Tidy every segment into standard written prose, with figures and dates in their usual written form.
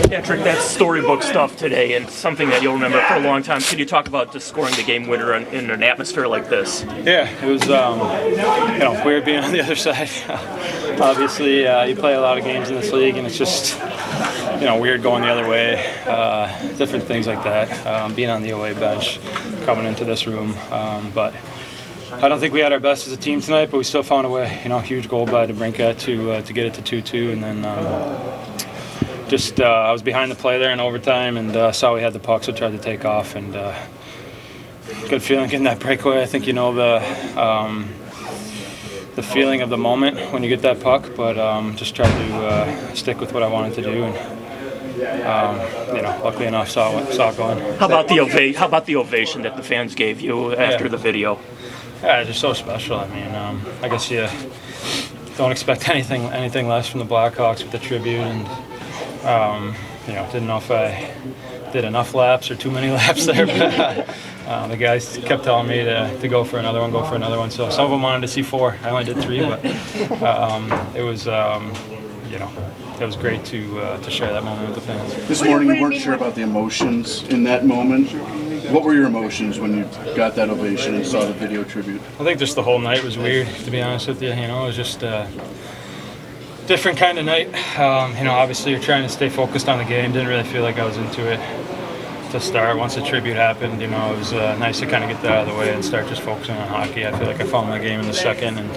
Patrick, that's storybook stuff today and something that you'll remember for a long time. Can you talk about just scoring the game winner in an atmosphere like this? Yeah, it was weird being on the other side. Obviously, you play a lot of games in this league, and it's just weird going the other way. Different things like that. Being on the away bench, coming into this room, but I don't think we had our best as a team tonight, but we still found a way. Huge goal by DeBrincat to get it to 2-2, and then I was behind the play there in overtime, and saw we had the puck, so tried to take off, and good feeling getting that breakaway. I think the feeling of the moment when you get that puck, but just tried to stick with what I wanted to do, and luckily enough saw it going. How about the ovation that the fans gave you after the video? Yeah, it's just so special. I mean, I guess you don't expect anything less from the Blackhawks with the tribute, and didn't know if I did enough laps or too many laps there, but the guys kept telling me to go for another one. So some of them wanted to see 4. I only did 3, but it was it was great to share that moment with the fans. This morning you weren't sure about the emotions in that moment. What were your emotions when you got that ovation and saw the video tribute? I think just the whole night was weird, to be honest with you. It was just a different kind of night. Obviously you're trying to stay focused on the game. Didn't really feel like I was into it to start. Once the tribute happened, it was nice to kind of get that out of the way and start just focusing on hockey. I feel like I found my game in the second, and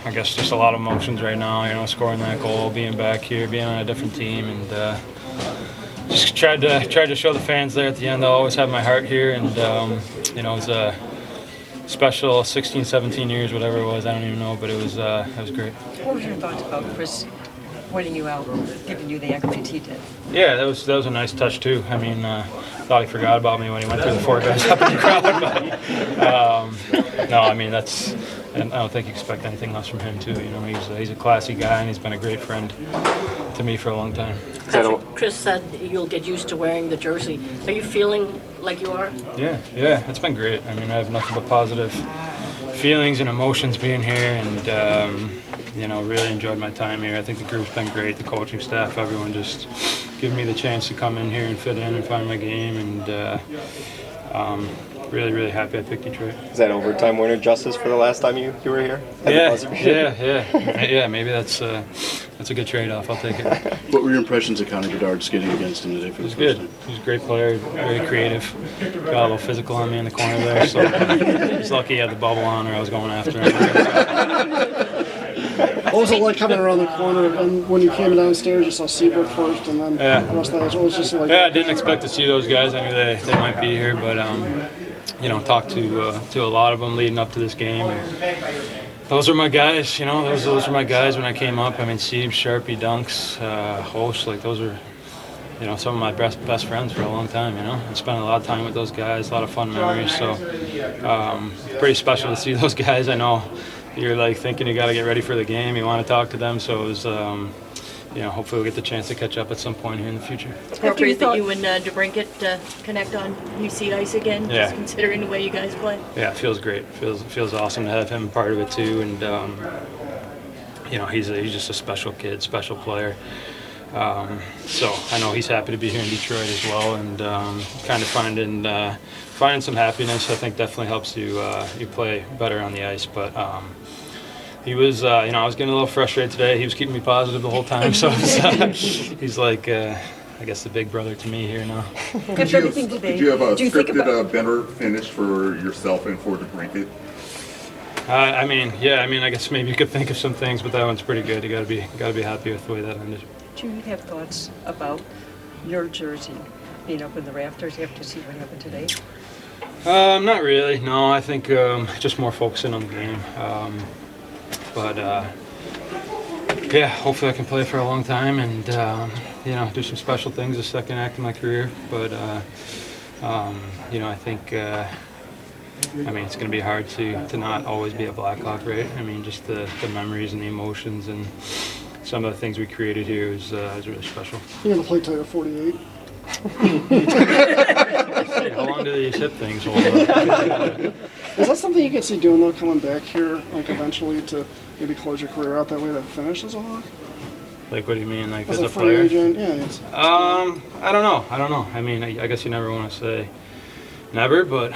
I guess just a lot of emotions right now. Scoring that goal, being back here, being on a different team, and just tried to show the fans there at the end. I'll always have my heart here, and it was a special 16, 17 years, whatever it was. I don't even know, but it was great. What were your thoughts about Chris pointing you out, giving you the accolades he did? Yeah, that was a nice touch too. I mean, thought he forgot about me when he went through the 4 guys up in the crowd. But no, I mean and I don't think you expect anything less from him too. He's a classy guy, and he's been a great friend to me for a long time. Chris said you'll get used to wearing the jersey. Are you feeling like you are? Yeah, it's been great. I mean, I have nothing but positive feelings and emotions being here, and really enjoyed my time here. I think the group's been great, the coaching staff, everyone just giving me the chance to come in here and fit in and find my game, and really, really happy I picked Detroit. Is that overtime winner justice for the last time you were here? Yeah. Maybe that's a good trade-off. I'll take it. What were your impressions of Connor Bedard skating against him today for the first time? He's a great player, very creative. Got a little physical on me in the corner there, so he's lucky he had the bubble on, or I was going after him. What was it like coming around the corner, and when you came downstairs, you saw Seabrook first, and then the rest of that? What was just like? Yeah, I didn't expect to see those guys. I knew they might be here, but talked to a lot of them leading up to this game. And those are my guys. Those are my guys when I came up. I mean, Sieb, Sharpie, Dunks, Hosh, those are some of my best friends for a long time. I spent a lot of time with those guys, a lot of fun memories. So pretty special to see those guys. I know you're thinking you got to get ready for the game. You want to talk to them, so it was. Hopefully we'll get the chance to catch up at some point here in the future. Appropriate that you and DeBrincat connect on New Seed Ice again, just considering the way you guys play. Yeah, it feels great. Feels awesome to have him part of it too, and he's just a special kid, special player. So I know he's happy to be here in Detroit as well, and kind of finding some happiness. I think definitely helps you play better on the ice, but. He was, I was getting a little frustrated today. He was keeping me positive the whole time, so he's like, I guess, the big brother to me here now. Did you have a scripted better finish for yourself and for DeBrincat? I guess maybe you could think of some things, but that one's pretty good. You gotta be happy with the way that ended. Do you have thoughts about your jersey being up in the rafters after seeing what happened today? Not really. No, I think just more focusing on the game. But hopefully I can play for a long time and do some special things the second act of my career. But I think it's going to be hard to not always be a Blackhawk, right? I mean, just the memories and the emotions and some of the things we created here is really special. You're going to play till you're 48? How long do these hip things hold up? Is that something you can see doing though, coming back here, eventually to maybe close your career out that way to finish as a Hawk? Like, what do you mean, like As as a a free player? agent, yeah. I don't know. I mean, I guess you never want to say never, but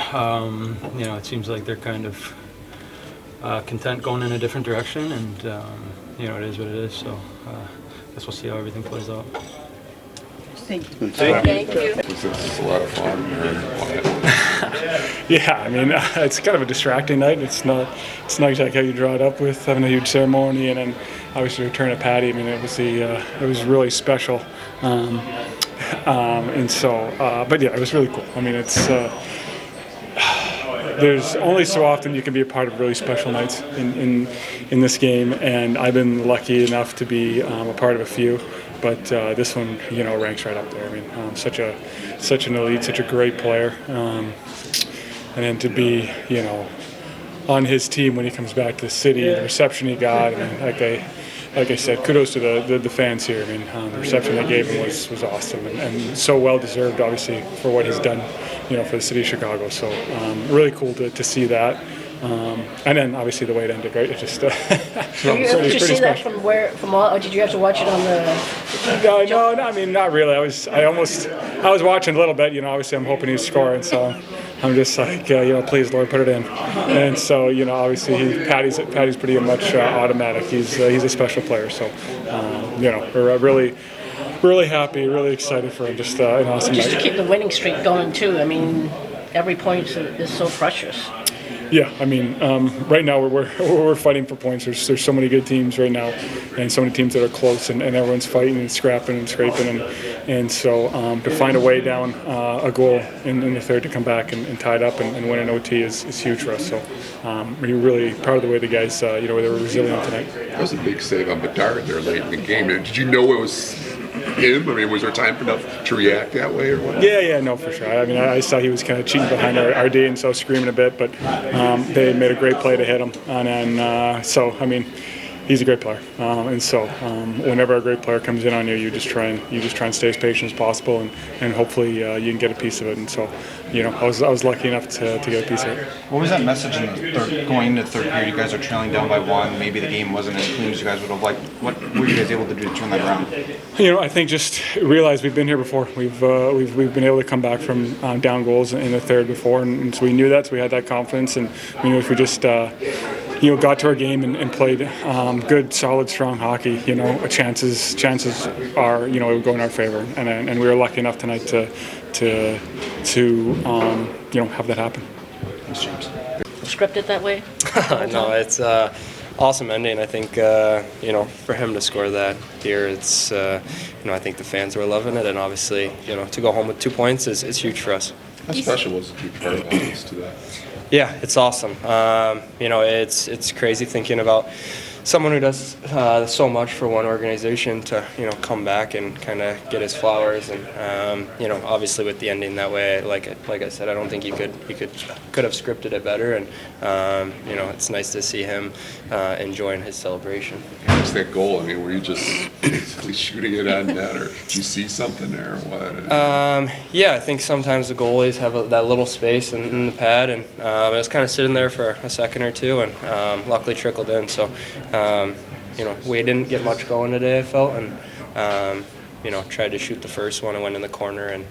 you know, it seems like they're kind of content going in a different direction, and you know, it is what it is. So I guess we'll see how everything plays out. Thank you. Thank you. This is a lot of fun. Yeah, I mean, it's kind of a distracting night. It's not exactly how you draw it up with having a huge ceremony and then obviously return of Patty. I mean, it was really special, and so, but yeah, it was really cool. I mean, it's there's only so often you can be a part of really special nights in this game, and I've been lucky enough to be a part of a few. But this one, you know, ranks right up there. I mean, such an elite, such a great player, and then to be, you know, on his team when he comes back to the city, the reception he got. I mean, like I said, kudos to the fans here. I mean, the reception they gave him was awesome and so well deserved, obviously, for what he's done, you know, for the city of Chicago. So really cool to see that. And then obviously the way it ended, right? It just Did you see that from all, or did you have to watch it on the? No, I mean, not really. I was watching a little bit. You know, obviously I'm hoping he's scoring, so I'm just like, you know, please Lord, put it in. And so, you know, obviously Patty's pretty much automatic. He's a special player, so you know, we're really happy, really excited for him. Just an awesome Just night. to keep the winning streak going too. I mean, every point is so precious. Yeah, I mean, right now we're fighting for points. There's so many good teams right now, and so many teams that are close, and everyone's fighting and scrapping and scraping, and so to find a way down a goal in the third to come back and tie it up and win an OT is huge for us. So we're really proud of the way the guys, you know, they were resilient tonight. That was a big save on Bedard there late in the game. Did you know it was him? I mean, was there time enough to react that way or what? Yeah, no, for sure. I mean, I saw he was kind of cheating behind our D, and so screaming a bit, but they made a great play to hit him, and then so I mean, he's a great player, and so whenever a great player comes in on you, you just try and stay as patient as possible, and hopefully you can get a piece of it. And so, you know, I was lucky enough to get a piece of it. What was that message in the third, going into the third period? You guys are trailing down by one. Maybe the game wasn't as clean as you guys would have liked. What were you guys able to do to turn that around? You know, I think just realize we've been here before. We've been able to come back from down goals in the third before, and so we knew that. So we had that confidence, and we knew if we just you know, got to our game and played good, solid, strong hockey, you know, chances are, you know, it would go in our favor, and we were lucky enough tonight to you know, have that happen. Thanks, James. Scripted that way? No, it's awesome ending. I think you know, for him to score that here, it's you know, I think the fans were loving it, and obviously, you know, to go home with 2 points is huge for us. How special was it to be part of this to that? Yeah, it's awesome. You know, it's crazy thinking about someone who does so much for one organization to, you know, come back and kind of get his flowers, and you know, obviously with the ending that way, like I said, I don't think he could have scripted it better, and you know, it's nice to see him enjoying his celebration. What's that goal? I mean, were you just basically shooting it on net, or did you see something there, or what? Yeah, I think sometimes the goalies have that little space in the pad, and it was kind of sitting there for a second or two, and luckily trickled in. So, you know, we didn't get much going today, I felt, and you know, tried to shoot the first one and went in the corner, and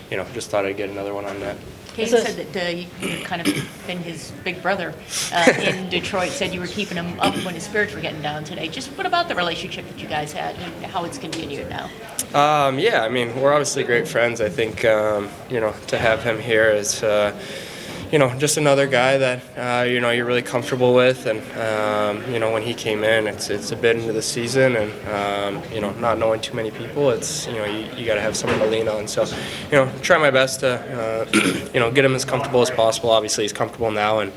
you know, just thought I'd get another one on net. Kane said that you kind of been his big brother in Detroit, said you were keeping him up when his spirits were getting down today. Just what about the relationship that you guys had and how it's continued now? Yeah, I mean, we're obviously great friends. I think, you know, to have him here is, you know, just another guy that, you know, you're really comfortable with. And, you know, when he came in, it's a bit into the season, and, you know, not knowing too many people, it's, you know, you got to have someone to lean on. So, you know, try my best to, you know, get him as comfortable as possible. Obviously, he's comfortable now, and,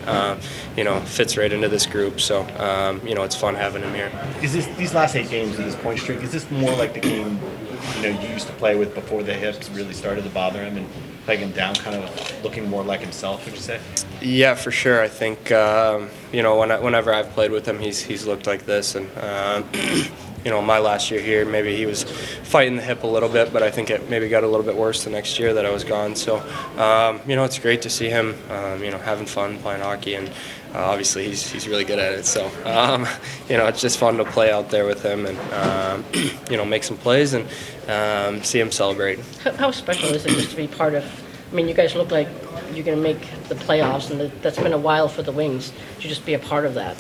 you know, fits right into this group. So, you know, it's fun having him here. Is these last 8 games of this point streak, is this more like the game, you know, you used to play with before the hips really started to bother him, and playing him down, kind of looking more like himself, would you say? Yeah, for sure. I think whenever I've played with him, he's looked like this, and my last year here, maybe he was fighting the hip a little bit, but I think it maybe got a little bit worse the next year that I was gone. So, it's great to see him, having fun playing hockey, and obviously he's really good at it. So, it's just fun to play out there with him and make some plays and see him celebrate. How special is it just to be part of? I mean, you guys look like you're going to make the playoffs, and that's been a while for the Wings. To just be a part of that.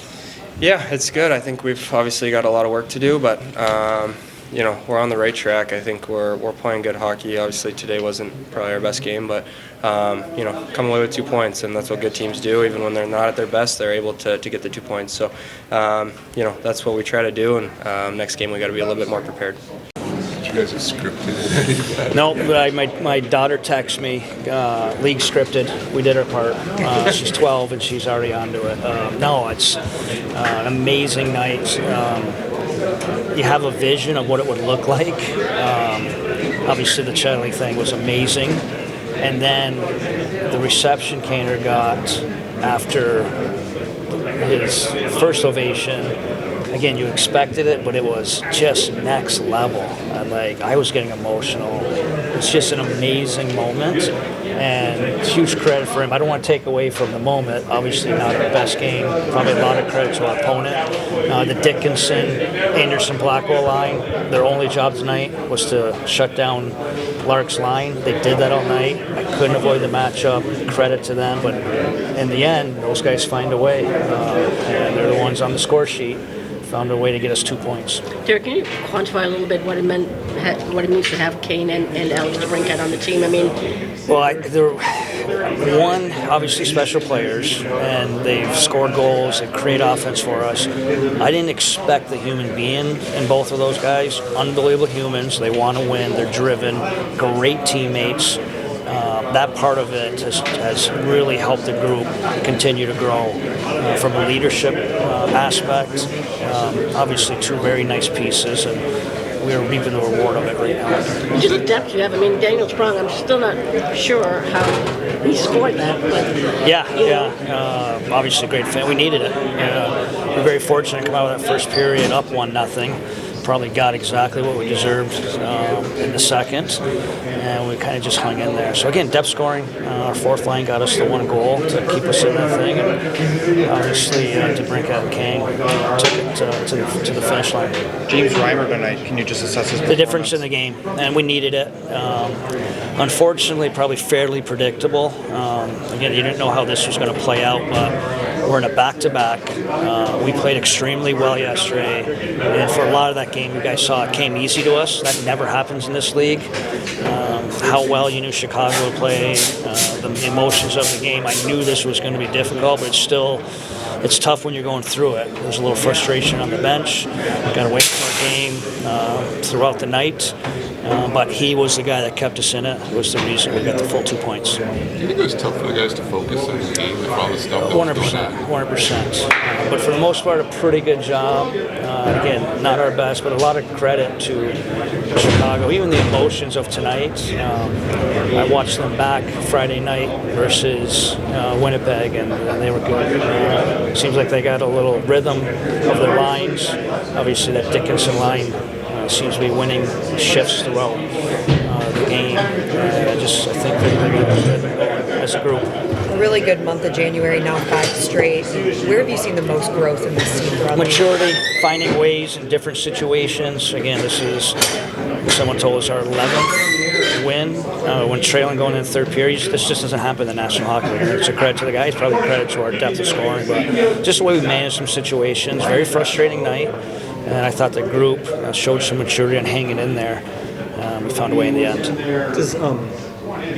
Yeah, it's good. I think we've obviously got a lot of work to do, but we're on the right track. I think we're playing good hockey. Obviously today wasn't probably our best game, but come away with 2 points, and that's what good teams do. Even when they're not at their best, they're able to get the 2 points. So that's what we try to do, and next game we got to be a little bit more prepared. You guys are scripted. No, but my daughter texts me, league scripted. We did our part. She's 12 and she's already onto it. No, it's an amazing night. You have a vision of what it would look like. Obviously, the Charlie thing was amazing, and then the reception Kane got after his first ovation. Again, you expected it, but it was just next level. I was getting emotional. It's just an amazing moment, and huge credit for him. I don't want to take away from the moment. Obviously, not our best game. Probably a lot of credit to our opponent. The Dickinson, Anderson, Blackwell line. Their only job tonight was to shut down Lark's line. They did that all night. I couldn't avoid the matchup. Credit to them, but in the end, those guys find a way, and they're the ones on the score sheet. Found a way to get us 2 points. Derek, can you quantify a little bit what it means to have Kane and Alex DeBrincat on the team? I mean, well, they're obviously special players, and they've scored goals. They create offense for us. I didn't expect the human being in both of those guys. Unbelievable humans. They want to win. They're driven. Great teammates. That part of it has really helped the group continue to grow from a leadership aspect. Obviously, 2 very nice pieces, and we're reaping the reward of it right now. Just the depth you have. I mean, Daniel Sprung, I'm still not sure how he scored that. But yeah. Obviously, a great fan. We needed it. We're very fortunate to come out of that first period up 1-0. Probably got exactly what we deserved in the second, and we kind of just hung in there. So again, depth scoring. Our fourth line got us the 1 goal to keep us in that thing, and obviously DeBrincat and Kane took it to the finish line. James Reimer tonight. Can you just assess his the difference in the game? And we needed it. Unfortunately, probably fairly predictable. Again, you didn't know how this was going to play out, but we're in a back-to-back. We played extremely well yesterday, and for a lot of that game, you guys saw it came easy to us. That never happens in this league. How well you knew Chicago would play, the emotions of the game. I knew this was going to be difficult, but it's tough when you're going through it. There's a little frustration on the bench. Got to wait for a game throughout the night. But he was the guy that kept us in it. Was the reason we got the full 2 points. Do you think it was tough for the guys to focus on the game with all the stuff? 100%. But for the most part, a pretty good job. Again, not our best, but a lot of credit to Chicago. Even the emotions of tonight. I watched them back Friday night versus Winnipeg, and they were good. Seems like they got a little rhythm of their lines. Obviously, that Dickinson line seems to be winning shifts throughout the game. I think they're good as a group. A really good month of January, now 5 straight. Where have you seen the most growth in this team? Maturity, finding ways in different situations. Again, this is, someone told us, our 11th win when trailing going into the third period. This just doesn't happen in the National Hockey League. It's a credit to the guys, probably credit to our depth of scoring, but just the way we managed some situations. Very frustrating night. And I thought the group showed some maturity and hanging in there. We found a way in the end.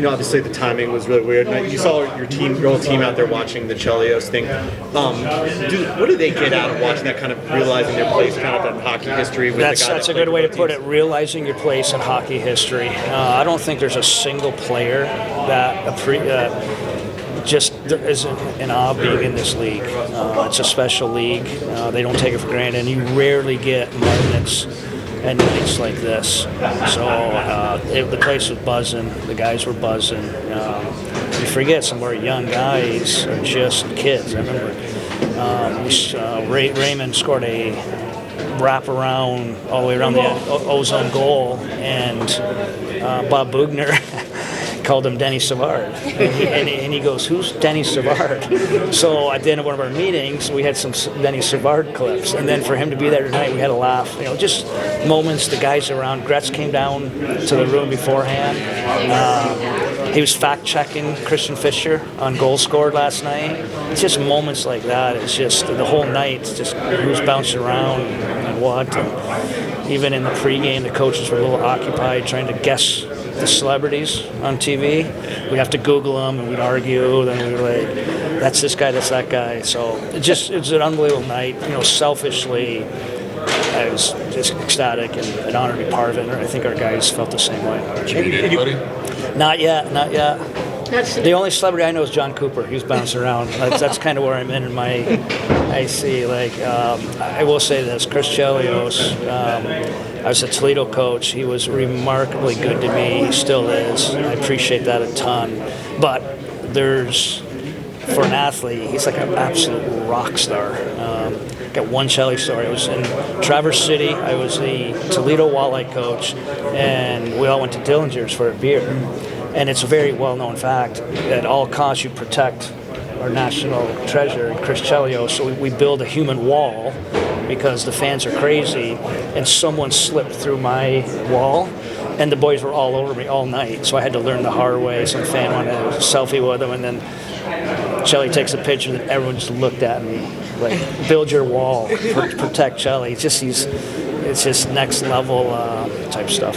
Obviously the timing was really weird. You saw your whole team out there watching the Chelios thing. What do they get out of watching that, kind of realizing their place kind of in hockey history? That's a good way to put it, realizing your place in hockey history. I don't think there's a single player that just isn't in awe of being in this league. It's a special league. They don't take it for granted, and you rarely get moments and nights like this. So the place was buzzing. The guys were buzzing. you forget some of our young guys are just kids. I remember Reimer scored a wraparound all the way around the ozone goal, and Bob Bugner called him Denny Savard. And he goes, "Who's Denny Savard?" So at the end of one of our meetings, we had some Denny Savard clips. And then for him to be there tonight, we had a laugh. Just moments, the guys around. Gretz came down to the room beforehand. He was fact-checking Christian Fischer on goals scored last night. It's just moments like that. It's just the whole night, it's just who's bouncing around and what. And even in the pregame, the coaches were a little occupied trying to guess the celebrities on TV. We'd have to Google them, and we'd argue. Then we were like, "That's this guy. That's that guy." So it was an unbelievable night. Selfishly, I was just ecstatic and an honor to be part of it. And I think our guys felt the same way. Anybody? Not yet. The only celebrity I know is John Cooper. He's bouncing around. That's kind of where I'm in my. I see. I will say this: Chris Chelios. I was a Toledo coach. He was remarkably good to me. He still is. I appreciate that a ton. But for an athlete, he's like an absolute rock star. Got one Chelly story. I was in Traverse City. I was the Toledo walleye coach, and we all went to Dillinger's for a beer. And it's a very well-known fact at all costs you protect our national treasure, Chris Chelios. So we build a human wall because the fans are crazy, and someone slipped through my wall, and the boys were all over me all night. So I had to learn the hard way. Some fan wanted a selfie with him, and then Chelly takes a picture, and everyone just looked at me like, "Build your wall, protect Chelly." It's just next level type stuff.